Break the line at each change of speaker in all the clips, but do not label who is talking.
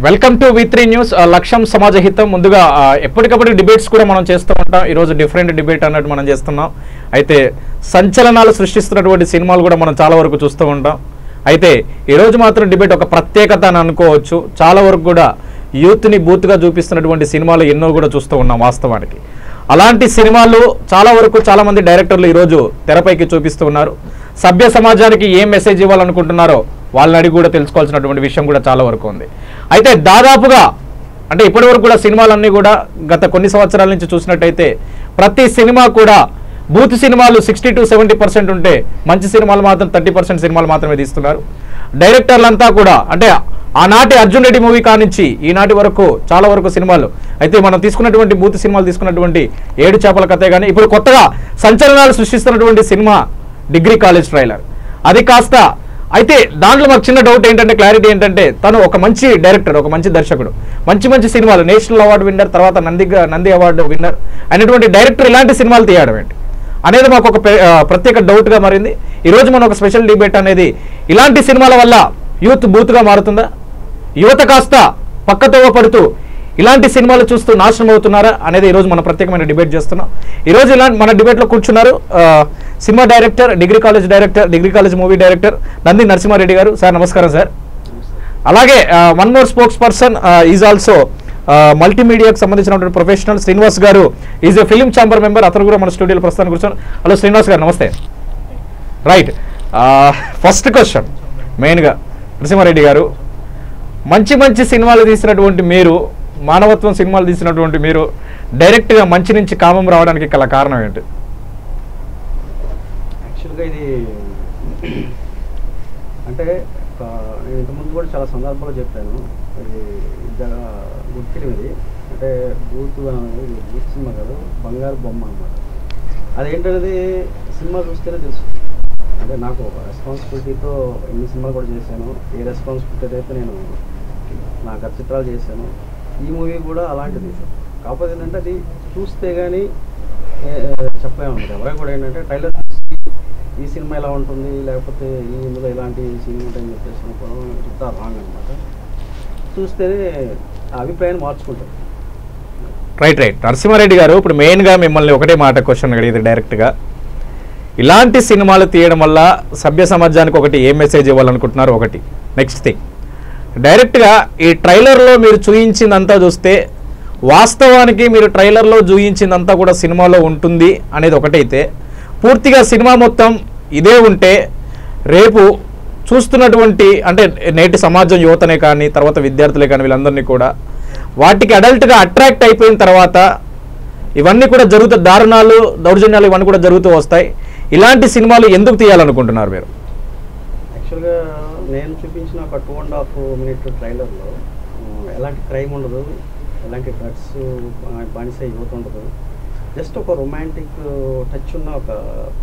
Welcome to V3 news. లక్ష్యం సమాజ హితం. ముందుగా ఎప్పటికప్పుడు డిబేట్స్ కూడా మనం చేస్తూ ఉంటాం. ఈరోజు డిఫరెంట్ డిబేట్ అన్నట్టు మనం చేస్తున్నాం. అయితే సంచలనాలు సృష్టిస్తున్నటువంటి సినిమాలు కూడా మనం చాలా వరకు చూస్తూ ఉంటాం. అయితే ఈరోజు మాత్రం డిబేట్ ఒక ప్రత్యేకత అని అనుకోవచ్చు. చాలా వరకు కూడా యూత్ని బూత్గా చూపిస్తున్నటువంటి సినిమాలు ఎన్నో కూడా చూస్తూ ఉన్నాం వాస్తవానికి. అలాంటి సినిమాలు చాలా వరకు చాలామంది డైరెక్టర్లు ఈరోజు తెరపైకి చూపిస్తూ ఉన్నారు. సభ్య సమాజానికి ఏం మెసేజ్ ఇవ్వాలనుకుంటున్నారో వాళ్ళని అడిగి కూడా తెలుసుకోవాల్సినటువంటి విషయం కూడా చాలా వరకు ఉంది. అయితే దాదాపుగా అంటే ఇప్పటి వరకు కూడా సినిమాలన్నీ కూడా గత కొన్ని సంవత్సరాల నుంచి చూసినట్టయితే ప్రతి సినిమా కూడా బూత్ సినిమాలు 60 to 70% ఉంటే మంచి సినిమాలు మాత్రం 30% సినిమాలు మాత్రమే తీస్తున్నారు. డైరెక్టర్లంతా కూడా అంటే ఆనాటి అర్జున్ రెడ్డి మూవీ కానించి ఈనాటి వరకు చాలా వరకు సినిమాలు అయితే మనం తీసుకున్నటువంటి బూత్ సినిమాలు తీసుకున్నటువంటి 7 చేపల కథే కానీ ఇప్పుడు కొత్తగా సంచలనాలు సృష్టిస్తున్నటువంటి సినిమా డిగ్రీ కాలేజ్ ట్రైలర్. అది కాస్త అయితే దాంట్లో మాకు చిన్న డౌట్ ఏంటంటే క్లారిటీ ఏంటంటే తను ఒక మంచి డైరెక్టర్, ఒక మంచి దర్శకుడు, మంచి సినిమాలు నేషనల్ అవార్డు విన్నర్, తర్వాత నంది అవార్డు విన్నర్ అయినటువంటి డైరెక్టర్ ఇలాంటి సినిమాలు తీయడం ఏంటి అనేది మాకు ఒక ప్రత్యేక డౌట్గా మారింది. ఈరోజు మనం ఒక స్పెషల్ డిబేట్ అనేది ఇలాంటి సినిమాల వల్ల యూత్ బూత్గా మారుతుందా, యువత కాస్త పక్కతోవ పడుతూ ఇలాంటి సినిమాలు చూస్తూ నాశనం అవుతున్నారా అనేది ఈరోజు మనం ప్రత్యేకమైన డిబేట్ చేస్తున్నాం. ఈరోజు మన డిబేట్లో కూర్చున్నారు cinema director, degree college movie director Nandi Narasimha Reddy garu. Sir నమస్కారం సార్. అలాగే one more spokesperson is also మల్టీమీడియాకి సంబంధించినటువంటి professional Srinivas garu is a film chamber member. అతను కూడా మన స్టూడియోలో ప్రస్తుతానికి కూర్చొని. హలో శ్రీనివాస్ గారు నమస్తే. రైట్, ఫస్ట్ క్వశ్చన్ మెయిన్గా నరసింహారెడ్డి గారు, మంచి సినిమాలు తీసినటువంటి మీరు, మానవత్వం సినిమాలు తీసినటువంటి మీరు డైరెక్ట్గా మంచి నుంచి కామం రావడానికి గల కారణం ఏంటి?
యాక్చువల్గా ఇది అంటే నేను ఇంతకుముందు కూడా చాలా సందర్భాలు చెప్పాను. ఇది గుడ్ ఫిలిం. ఇది అంటే బూత్ సినిమా కాదు, బంగారు బొమ్మ అన్నమాట. అదేంటనేది సినిమా చూస్తేనే తెలుసు. అంటే నాకు ఒక రెస్పాన్సిబిలిటీతో ఎన్ని సినిమాలు కూడా చేశాను. ఏ రెస్పాన్సిబిలిటీ అయితే నేను నా గత చిత్రాలు చేశాను, ఈ మూవీ కూడా అలాంటిది. కాకపోతే ఏంటంటే అది చూస్తే కానీ చెప్పలేమన్నమాట. ఎవరైనా కూడా ఏంటంటే ట్రైలర్ చూసి ఈ సినిమా ఎలా ఉంటుంది, లేకపోతే ఈ ఇందులో ఇలాంటి సినిమా ఉంటాయని చెప్పేసి చెప్తా రాంగ్ అనమాట. చూస్తేనే ఆ అభిప్రాయాన్ని మార్చుకుంటారు.
రైట్ నరసింహారెడ్డి గారు, ఇప్పుడు మెయిన్గా మిమ్మల్ని ఒకటే మాట క్వశ్చన్ అడిగేది డైరెక్ట్గా, ఇలాంటి సినిమాలు తీయడం వల్ల సభ్య సమాజానికి ఒకటి ఏ మెసేజ్ ఇవ్వాలనుకుంటున్నారు? ఒకటి నెక్స్ట్ థింగ్, డైరెక్ట్గా ఈ ట్రైలర్లో మీరు చూయించిందంతా చూస్తే వాస్తవానికి మీరు ట్రైలర్లో చూయించిందంతా కూడా సినిమాలో ఉంటుంది అనేది ఒకటైతే, పూర్తిగా సినిమా మొత్తం ఇదే ఉంటే రేపు చూస్తున్నటువంటి అంటే నేటి సమాజం యువతనే కానీ తర్వాత విద్యార్థులే కానీ వీళ్ళందరినీ కూడా వాటికి అడల్ట్గా అట్రాక్ట్ అయిపోయిన తర్వాత ఇవన్నీ కూడా దారుణాలు, దౌర్జన్యాలు ఇవన్నీ కూడా జరుగుతూ వస్తాయి. ఇలాంటి సినిమాలు ఎందుకు తీయాలనుకుంటున్నారు మీరు?
యాక్చువల్గా నేను చూపించిన ఒక 2.5 minute ట్రైలర్లో ఎలాంటి క్రైమ్ ఉండదు, ఎలాంటి డ్రగ్స్ బానిస యువత ఉండదు. జస్ట్ ఒక రొమాంటిక్ టచ్ ఉన్న ఒక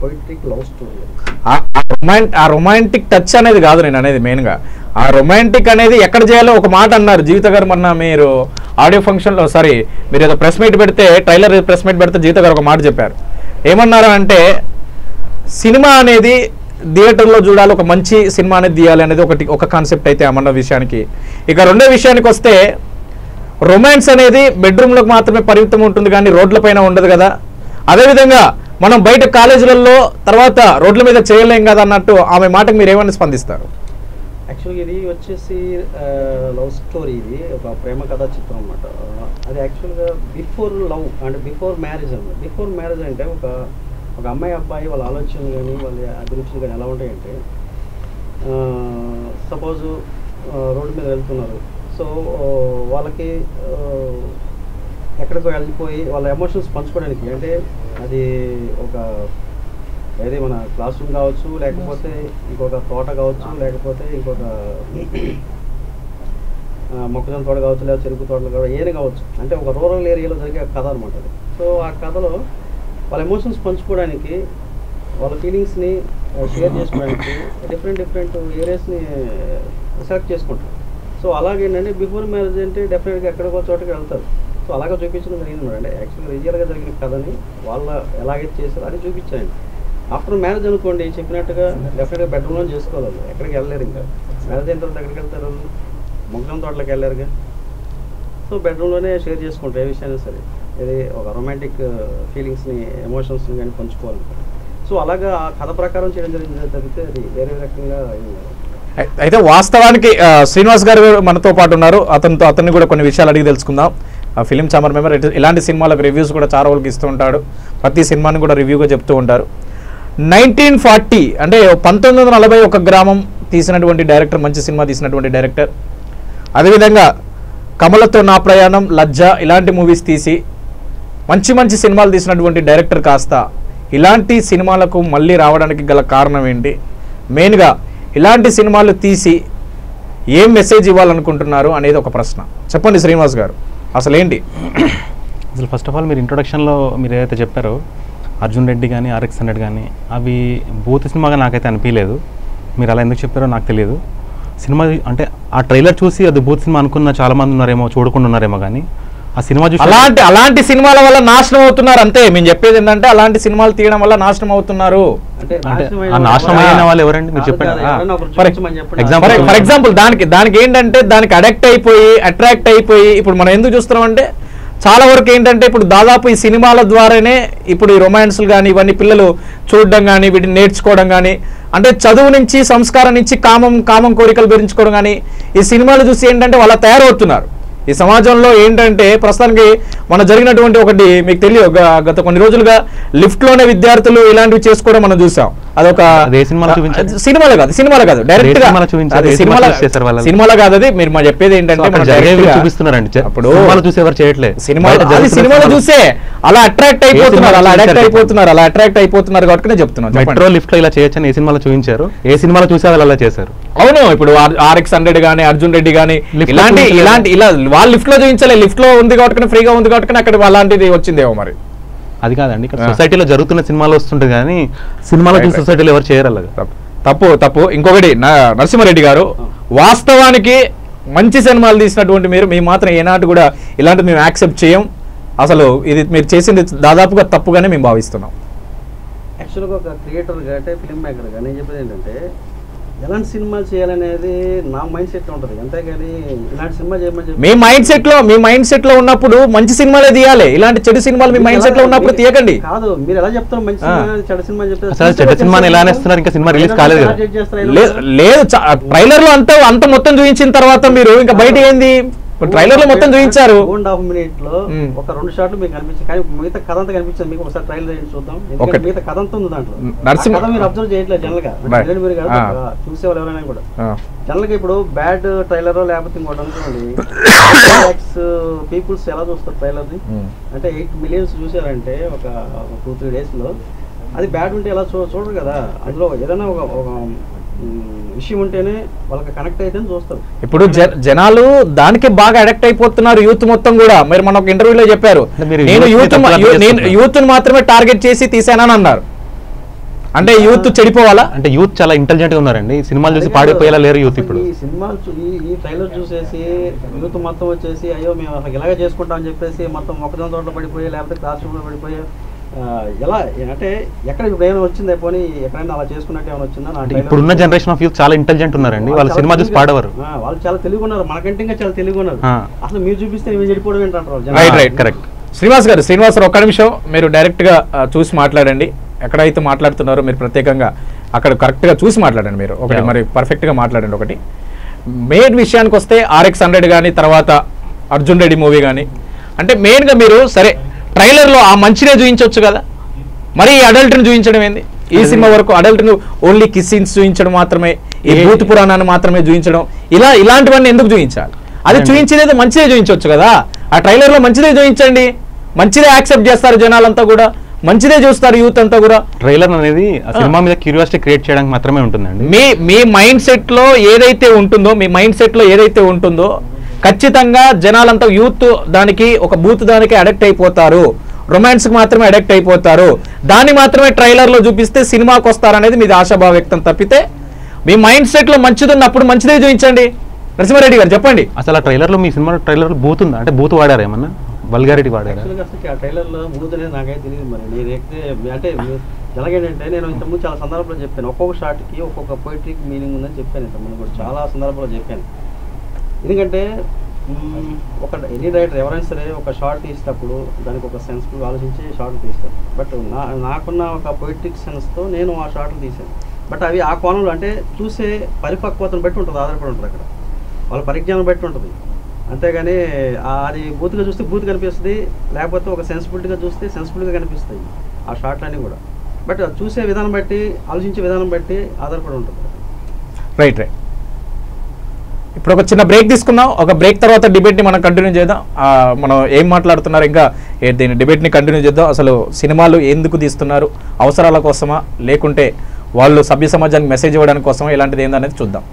పొయిట్రిక్ లవ్ స్టోరీ.
ఆ రొమాంటిక్ టచ్ అనేది కాదు నేను అనేది. మెయిన్గా ఆ రొమాంటిక్ అనేది ఎక్కడ చేయాలో ఒక మాట అన్నారు జీవిత గారు. మొన్న మీరు ఆడియో ఫంక్షన్లో మీరు ఏదో ప్రెస్ మీట్ పెడితే, ట్రైలర్ ప్రెస్ మీట్ పెడితే జీవిత గారు ఒక మాట చెప్పారు. ఏమన్నారు అంటే సినిమా అనేది థియేటర్లో చూడాలి, ఒక మంచి సినిమా అనేది తీయాలి అనేది ఒక కాన్సెప్ట్ అయితే అమన్న విషయానికి. ఇక రెండో విషయానికి వస్తే రొమాన్స్ అనేది బెడ్రూమ్లోకి మాత్రమే పరిమితం ఉంటుంది కానీ రోడ్లపైన ఉండదు కదా. అదేవిధంగా మనం బయట కాలేజీలలో తర్వాత రోడ్ల మీద చేయలేం కదా అన్నట్టు ఆమె మాటకు మీరు ఏమైనా స్పందిస్తారు?
యాక్చువల్గా ఇది వచ్చేసి లవ్ స్టోరీ. ఇది ఒక ప్రేమ కథా చిత్రం అన్నమాట. అది యాక్చువల్గా before love and before marriage అన్నమాట. బిఫోర్ మ్యారేజ్ అంటే ఒక అమ్మాయి అబ్బాయి వాళ్ళ ఆలోచనలు కానీ వాళ్ళ అభిరుచులు కానీ ఎలా ఉంటాయంటే, సపోజు రోడ్డు మీద వెళ్తున్నారు. సో వాళ్ళకి ఎక్కడికో వెళ్ళిపోయి వాళ్ళ ఎమోషన్స్ పంచుకోవడానికి, అంటే అది ఏది మన క్లాస్ రూమ్ కావచ్చు, లేకపోతే ఇంకొక తోట కావచ్చు, లేకపోతే ఇంకొక మొక్కజొన్న తోట కావచ్చు, లేదా చెరుకు తోటలు కావచ్చు, ఏది కావచ్చు. అంటే ఒక రూరల్ ఏరియాలో జరిగే కథ అనమాట అది. సో ఆ కథలో వాళ్ళ ఎమోషన్స్ పంచుకోవడానికి, వాళ్ళ ఫీలింగ్స్ని షేర్ చేసుకోవడానికి డిఫరెంట్ ఏరియాస్ని సెలెక్ట్ చేసుకుంటారు. సో అలాగేంటంటే బిఫోర్ మ్యారేజ్ అంటే డెఫినెట్గా ఎక్కడికో చోటకి వెళ్తారు. సో అలాగే చూపించడం జరిగింది అంటే యాక్చువల్గా రియల్గా జరిగిన కథని వాళ్ళ ఎలాగైతే చేశారో అది చూపించారండి. ఆఫ్టర్ మ్యారేజ్ అనుకోండి, చెప్పినట్టుగా డెఫినెట్గా బెడ్రూమ్లో చేసుకోవాలి, ఎక్కడికి వెళ్ళలేరు. ఇంకా మ్యారేజ్ అయిన తర్వాత ఎక్కడికి వెళ్తారు? మొక్కజొన్న తోటలోకి వెళ్ళారుగా. సో బెడ్రూమ్లోనే షేర్ చేసుకుంటారు ఏ విషయాన్ని సరే, ఇది ఒక రొమాంటిక్ ఫీలింగ్స్ని ఎమోషన్స్ని కానీ పంచుకోవాలి. సో అలాగా ఆ కథ ప్రకారం చేయడం జరిగింది తప్పితే అది వేరే రకంగా.
అయితే వాస్తవానికి శ్రీనివాస్ గారు మనతో పాటు ఉన్నారు, అతన్ని కూడా కొన్ని విషయాలు అడిగి తెలుసుకుందాం. ఫిలిం ఛాంబర్ మెంబర్, ఇలాంటి సినిమాలకు రివ్యూస్ కూడా చాలా వాళ్ళకి ఇస్తూ ఉంటాడు, ప్రతి సినిమాని కూడా రివ్యూగా చెప్తూ ఉంటారు. 1940 అంటే 1941 గ్రామం తీసినటువంటి డైరెక్టర్, మంచి సినిమా తీసినటువంటి డైరెక్టర్. అదేవిధంగా కమలతో నా ప్రయాణం, లజ్జ ఇలాంటి మూవీస్ తీసి మంచి మంచి సినిమాలు తీసినటువంటి డైరెక్టర్ కాస్త ఇలాంటి సినిమాలకు మళ్ళీ రావడానికి గల కారణం ఏంటి? మెయిన్గా ఇలాంటి సినిమాలు తీసి ఏం మెసేజ్ ఇవ్వాలనుకుంటున్నారు అనేది ఒక ప్రశ్న. చెప్పండి శ్రీనివాస్ గారు, అసలు ఏంటి?
అసలు ఫస్ట్ ఆఫ్ ఆల్ మీరు ఇంట్రొడక్షన్లో మీరు ఏదైతే చెప్పారో అర్జున్ రెడ్డి కానీ RX-100 కానీ అవి బూత్ సినిమాగా నాకైతే అనిపించలేదు. మీరు అలా ఎందుకు చెప్పారో నాకు తెలియదు. సినిమా అంటే ఆ ట్రైలర్ చూసి అది బూత్ సినిమా అనుకున్న చాలా మంది ఉన్నారేమో, చూడకుండా ఉన్నారేమో, కానీ ఆ సినిమా చూసి
అలాంటి సినిమాల వల్ల నాశనం అవుతున్నారు. అంతే మేము చెప్పేది ఏంటంటే అలాంటి సినిమాలు తీయడం వల్ల నాశనం అవుతున్నారు.
అంటే ఆ నాశనం అయిన వాళ్ళు ఎవరండి మీరు చెప్పండి.
ఫర్ ఎగ్జాంపుల్ దానికి ఏంటంటే దానికి అట్రాక్ట్ అయిపోయి ఇప్పుడు మనం ఎందుకు చూస్తున్నాం అంటే చాలా వరకు ఏంటంటే ఇప్పుడు దాదాపు ఈ సినిమాల ద్వారానే ఇప్పుడు ఈ రొమాన్స్లు కానీ ఇవన్నీ పిల్లలు చూడడం కానీ వీటిని నేర్చుకోవడం కానీ, అంటే చదువు నుంచి సంస్కారం నుంచి కామం కోరికలు పెంచుకోవడం కానీ ఈ సినిమాలు చూసి ఏంటంటే వాళ్ళ తయారవుతున్నారు. ఈ సమాజంలో ఏంటంటే ప్రస్తుతానికి మన జరిగినటువంటి ఒకటి మీకు తెలియదు, గత కొన్ని రోజులుగా లిఫ్ట్లోనే విద్యార్థులు ఇలాంటివి చేసుకోవడం మనం చూసాం. అదొక సినిమాలో కాదు డైరెక్ట్ గా సినిమాలో కాదు, అది మీరు మా చెప్పేది ఏంటంటే
సినిమాలో
చూసే అలా అట్రాక్ట్ అయిపోతున్నారు కాబట్టి చెప్తున్నాను.
మెట్రో లిఫ్ట్ లో ఇలా చేయొచ్చని ఏ సినిమాలో చూపించారు, ఏ సినిమాలో చూసే వాళ్ళు అలా చేశారు.
అవును, ఇప్పుడు RX-100 కానీ అర్జున్ రెడ్డి కానీ ఇలాంటి ఇలా వాళ్ళు లిఫ్ట్ లో చూపించలే, లిఫ్ట్ లో ఉంది కాబట్టి ఫ్రీగా ఉంది కాబట్టి అక్కడ అలాంటిది వచ్చిందేమో మరి.
అది కాదండి, ఇక్కడ సొసైటీలో జరుగుతున్న సినిమాలు వస్తుంటుంది కానీ సినిమాలో చూసి సొసైటీలో ఎవరు చేయరు అలాగా.
తప్పు. ఇంకొకటి నరసింహారెడ్డి గారు, వాస్తవానికి మంచి సినిమాలు తీసినటువంటి మీ మాత్రం ఏనాటి కూడా ఇలాంటివి మేము యాక్సెప్ట్ చేయం. అసలు ఇది మీరు చేసింది దాదాపుగా తప్పుగానే మేము భావిస్తున్నాం.
యాక్చువల్గా ఒక క్రియేటర్గా అంటే ఫిల్మ్ మేకర్గా నేను చెప్పేది ఏంటంటే ఎలాంటి సినిమాలు చేయాలనేది నా మైండ్ సెట్ ఉంటుంది, అంతేగాని ఇలాంటి సినిమా చేయమని చెప్పి
మీ మైండ్ సెట్ లో ఉన్నప్పుడు మంచి సినిమాలే తీయాలి. ఇలాంటి చెడు సినిమాలు మీ మైండ్ సెట్ లో ఉన్నప్పుడు తీయకండి.
కాదు, మీరు ఎలా చెప్తారు మంచి సినిమా చెడు సినిమా
చెప్తారు? చెడు సినిమాని ఎలా అనేస్తున్నారు, ఇంకా సినిమా రిలీజ్ కాలేదు.
లేదు, ట్రైలర్ లో అంత మొత్తం చూపించిన తర్వాత మీరు ఇంకా బయట ఏంది, ట్రైలర్ లో మొత్తం చూపించారు.
2.5 minutes లో ఒక 2 షాట్లు మీకు కనిపించింది, కానీ మిగతా కథ అంతా కనిపించింది. మీకు ఒకసారి ట్రైలర్ చూద్దాం, మిగతా కథ అంతా ఉంది దాంట్లో. మీరు అబ్జర్వ్ చేయట్లేదు జనరల్ గా, మీరు చూసేవాళ్ళు ఎవరైనా కూడా జనరల్ గా. ఇప్పుడు బ్యాడ్ ట్రైలర్ లేకపోతే ఇంకోటి అనుకోండి, పీపుల్స్ ఎలా చూస్తారు ట్రైలర్ ని అంటే 8 million చూసారంటే ఒక 2-3 days లో, అది బ్యాడ్ ఉంటే ఎలా చూడరు కదా. అందులో ఏదైనా ఒక విషయం ఉంటేనే వాళ్ళకి కనెక్ట్ అయితే చూస్తారు.
ఇప్పుడు జనాలు దానికి బాగా అడాక్ట్ అయిపోతున్నారు, యూత్ మొత్తం కూడా. మీరు మన ఒక ఇంటర్వ్యూలో చెప్పారు, నేను యూత్ మాత్రమే టార్గెట్ చేసి తీసానని అన్నారు. అంటే యూత్ చెడిపోవాలా?
అంటే యూత్ చాలా ఇంటెలిజెంట్ గా ఉన్నారండి, సినిమాలు చూసి పాడిపోయేలా లేరు యూత్. ఇప్పుడు
ఈ సినిమాలు ఈ ట్రైలర్ చూసేసి యూత్ మొత్తం వచ్చేసి అయ్యో మేము అసలు ఇలాగే చేసుకుంటాం అని చెప్పేసి మొత్తం మొక్కజొన్న తోటలో పడిపోయి లేకపోతే క్లాస్ రూమ్ లో పడిపోయి ఎలా అంటే ఎక్కడ ఇప్పుడు ఏమైనా వచ్చిందే, పోనీ ఎక్కడైనా అలా చేసుకున్నట్టు ఏమైనా వచ్చిందా?
ఇప్పుడున్న జనరేషన్ ఆఫ్ యూత్ చాలా ఇంటెలిజెంట్ ఉన్నారండి, వాళ్ళు సినిమా చూసి పాడేవారు.
వాళ్ళు చాలా తెలివి ఉన్నారు, మనకంటే ఇంకా చాలా తెలివి ఉన్నారు. అసలు మీరు చూపిస్తే మేము చెడిపోవడం ఏంటంటారు.
Right, correct. శ్రీనివాస్ గారు, ఒక్క నిమిషం మీరు డైరెక్ట్ గా చూసి మాట్లాడండి. ఎక్కడైతే మాట్లాడుతున్నారో మీరు ప్రత్యేకంగా అక్కడ కరెక్ట్ గా చూసి మాట్లాడండి. మీరు ఒకటి మరి పర్ఫెక్ట్ గా మాట్లాడండి. ఒకటి మెయిన్ విషయానికి వస్తే RX-100 కానీ తర్వాత అర్జున్ రెడ్డి మూవీ కానీ, అంటే మెయిన్ గా మీరు సరే ట్రైలర్ లో ఆ మంచినే చూపించవచ్చు కదా, మరి ఈ అడల్ట్ ని చూపించడం ఏంది? ఈ సినిమా వరకు అడల్ట్ ను ఓన్లీ కిస్ సీన్స్ చూపించడం మాత్రమే, ఈ భూత పురాణాన్ని మాత్రమే చూపించడం, ఇలాంటివన్నీ ఎందుకు చూపించాలి? అది చూపించేది మంచిదే చూపించవచ్చు కదా. ఆ ట్రైలర్ లో మంచిదే చూపించండి, మంచిదే యాక్సెప్ట్ చేస్తారు జనాలంతా కూడా, మంచిదే చూస్తారు యూత్ అంతా కూడా.
ట్రైలర్ అనేది సినిమా మీద క్యూరియాసిటీ క్రియేట్ చేయడానికి మాత్రమే ఉంటుందండి.
మీ మైండ్ సెట్ లో ఏదైతే ఉంటుందో ఖచ్చితంగా జనాలంతా యూత్ దానికి ఒక బూత్ దానికి అడక్ట్ అయిపోతారు, రొమాన్స్ కి మాత్రమే అడక్ట్ అయిపోతారు. దాన్ని మాత్రమే ట్రైలర్ లో చూపిస్తే సినిమాకి వస్తారనేది మీది ఆశాభావ వ్యక్తం తప్పితే మీ మైండ్ సెట్ లో మంచిది ఉన్నప్పుడు మంచిదే చూపించండి. నరసింహారెడ్డి గారు చెప్పండి,
అసలు ఆ ట్రైలర్ లో మీ సినిమా ట్రైలర్ లో బూత్ ఉందా? అంటే బూత్ వాడారు ఏమన్నా, వల్గారిటీ వాడారు?
ఆ ట్రైలర్ లో బూత్ అనేది నాకైతే తెలియదు. మరి నేనైతే అంటే ఎలాగేంటంటే నేను ఇంతకుముందు చాలా సందర్భంలో చెప్పాను, ఒక్కొక్క షాట్కి ఒక్కొక్క పోయిటరీకి మీనింగ్ ఉందని చెప్పాను. ఇంతకుముందు కూడా చాలా సందర్భంలో చెప్పాను. ఎందుకంటే ఒక ఎనీ రైటర్ ఎవరైనా సరే ఒక షార్ట్ తీసేటప్పుడు దానికి ఒక సెన్స్ఫుల్గా ఆలోచించి షార్ట్ తీస్తారు. బట్ నాకున్న ఒక పొయిటిక్ సెన్స్తో నేను ఆ షార్ట్లు తీశాను. బట్ అవి ఆ కోణంలో అంటే చూసే పరిపక్వతను బట్టి ఉంటుంది, ఆధారపడి ఉంటుంది, అక్కడ వాళ్ళ పరిజ్ఞానం బట్టి ఉంటుంది. అంతేగాని అది బూత్గా చూస్తే బూత్ కనిపిస్తుంది, లేకపోతే ఒక సెన్సిబిలిటీగా చూస్తే సెన్సిబిలిటీగా కనిపిస్తాయి ఆ షార్ట్లన్నీ కూడా. బట్ చూసే విధానం బట్టి, ఆలోచించే విధానం బట్టి ఆధారపడి ఉంటుంది.
రైట్. ఇప్పుడు ఒక చిన్న బ్రేక్ తీసుకుందాం. ఒక బ్రేక్ తర్వాత డిబేట్ని మనం కంటిన్యూ చేద్దాం. మనం ఏం మాట్లాడుతున్నారు ఇంకా దీని డిబేట్ని కంటిన్యూ చేద్దాం. అసలు సినిమాలు ఎందుకు తీస్తున్నారు, అవసరాల కోసమా లేకుంటే వాళ్ళు సభ్య సమాజానికి మెసేజ్ ఇవ్వడానికి కోసమా, ఇలాంటిది ఏందనేది చూద్దాం.